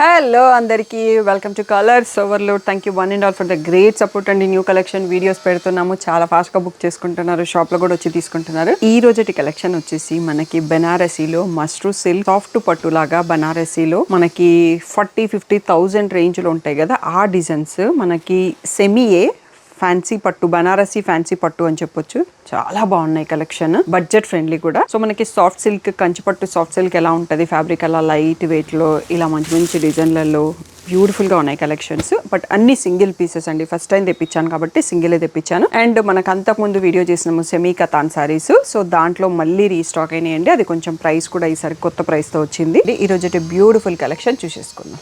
Hello అందరికీ welcome to colours overload. Thank you one and all for the great support అండి. New collection videos పెడుతున్నాము, చాలా ఫాస్ట్గా book చేసుకుంటున్నారు, షాప్లో కూడా వచ్చి తీసుకుంటున్నారు. ఈ రోజుటి కలెక్షన్ వచ్చేసి మనకి బెనారసీలో మస్ట్రూ సిల్క్ సాఫ్ట్ పట్టు లాగా బెనారసీలో మనకి 40-50,000 రేంజ్లో ఉంటాయి కదా, ఆ డిజైన్స్ మనకి సెమీయే ఫ్యాన్సీ పట్టు, బనారసీ ఫ్యాన్సీ పట్టు అని చెప్పొచ్చు. చాలా బాగున్నాయి కలెక్షన్, బడ్జెట్ ఫ్రెండ్లీ కూడా. సో మనకి సాఫ్ట్ సిల్క్, కంచి పట్టు సాఫ్ట్ సిల్క్ ఎలా ఉంటుంది, ఫ్యాబ్రిక్ అలా లైట్ వెయిట్ లో ఇలా మంచి మంచి డిజైన్లలో బ్యూటిఫుల్ గా ఉన్నాయి కలెక్షన్స్. బట్ అన్ని సింగిల్ పీసెస్ అండి, ఫస్ట్ టైం తెప్పించాను కాబట్టి సింగిల్ తెప్పించాను. అండ్ మనకు అంతకు ముందు వీడియో చేసినాము సెమీ కతాన్ సారీస్, సో దాంట్లో మళ్ళీ రీస్టాక్ అయినాయండి. అది కొంచెం ప్రైస్ కూడా ఈసారి కొత్త ప్రైస్ తో వచ్చింది. ఈ రోజు బ్యూటిఫుల్ కలెక్షన్ చూసేసుకుందాం.